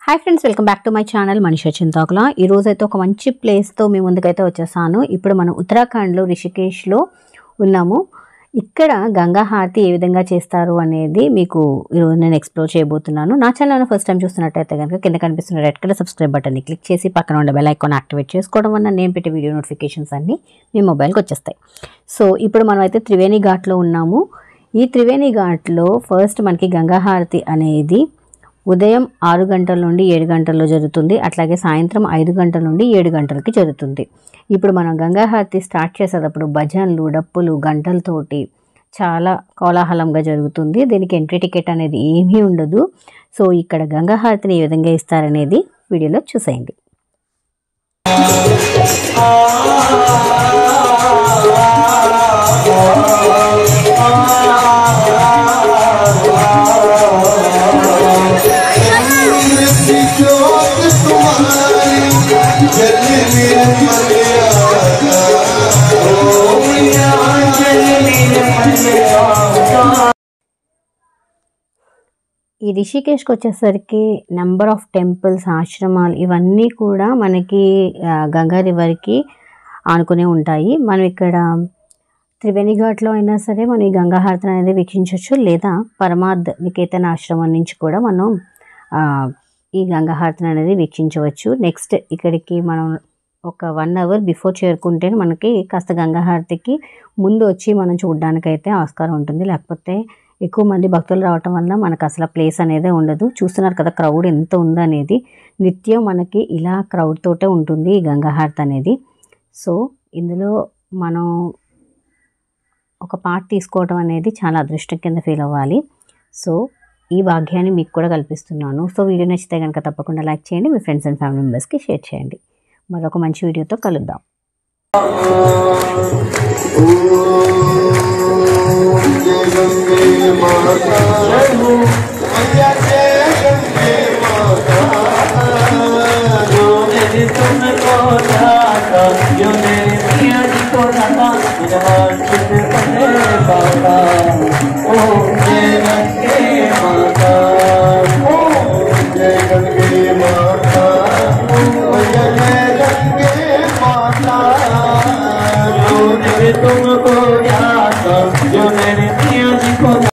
High friends welcome back to my channel Manisha Chintakula ई रोज़ अयिते ओक मंची प्लेस तो मी मुंदुकैते वच्चेसानु। इप्पुडु మనం उत्तराखंड లో రిషికేష్ లో ఉన్నాము। ఇక్కడ గంగా హారతి ఏ విధంగా చేస్తారు అనేది మీకు ఈ రోజు నేను ఎక్స్‌ప్లోర్ చేయబోతున్నాను। నా ఛానల్ ని ఫస్ట్ టైం చూస్తున్నట్లయితే గనుక కింద కనిపిస్తున్న రెడ్ కలర్ సబ్స్క్రైబ్ బటన్ ని క్లిక్ చేసి పక్కన ఉన్న బెల్ ఐకాన్ యాక్టివేట్ చేసుకోవడం వల్ల నేను పెట్టే వీడియో నోటిఫికేషన్స్ అన్ని మీ మొబైల్ కి వచ్చేస్తాయి। సో ఇప్పుడు మనం అయితే త్రివేణి ఘాట్ లో ఉన్నాము। ఈ త్రివేణి ఘాట్ లో ఫస్ట్ మనకి గంగా హారతి అనేది ఉదయం 6 గంటల నుండి 7 గంటల్లో జరుగుతుంది। అట్లాగే సాయంత్రం 5 గంటల నుండి 7 గంటలకి జరుగుతుంది। ఇప్పుడు మనం గంగా హారతి స్టార్ట్ చేసేటప్పుడు భజనలు డప్పులు గంటలతోటి చాలా కోలాహలంగా జరుగుతుంది। దీనికి ఎంట్రీ టికెట్ అనేది ఏమీ ఉండదు। సో ఇక్కడ గంగా హారతిని ఏ విధంగా ఇస్తారనేది వీడియోలో చూసేయండి। ఈ రిషికేష్కి వచ్చేసరికి నెంబర్ ఆఫ్ టెంపుల్స్ ఆశ్రమాలు ఇవన్నీ కూడా మనకి గంగా రివర్కి ఆనుకునే ఉంటాయి। మనం ఇక్కడ త్రివేణి ఘాట్లో అయినా సరే మనం ఈ గంగా హారతి అనేది వీక్షించవచ్చు, లేదా పరమార్థ్ నికేతన ఆశ్రమం నుంచి కూడా మనం ఈ గంగా హారతి అనేది వీక్షించవచ్చు। నెక్స్ట్ ఇక్కడికి మనం ఒక 1 అవర్ బిఫోర్ చేరుకుంటే మనకి కాస్త గంగా హారతికి ముందు వచ్చి మనం చూడడానికైతే ఆస్కారం ఉంటుంది। లేకపోతే ఎక్కువ మంది భక్తులు రావటం వల్ల మనకు అసలు ప్లేస్ అనేది ఉండదు। చూస్తున్నారు కదా క్రౌడ్ ఎంత ఉందో అనేది, నిత్యం మనకి ఇలా క్రౌడ్ తోటే ఉంటుంది ఈ గంగా హారతి అనేది। సో ఇందులో మనం ఒక పార్ట్ తీసుకోవడం అనేది చాలా అదృష్టం కింద ఫీల్ అవ్వాలి। సో ఈ భాగ్యాన్ని మీకు కూడా కల్పిస్తున్నాను। సో వీడియో నచ్చితే కనుక తప్పకుండా లైక్ చేయండి, మీ ఫ్రెండ్స్ అండ్ ఫ్యామిలీ మెంబర్స్కి షేర్ చేయండి। మరొక మంచి వీడియోతో కలుద్దాం। Oh,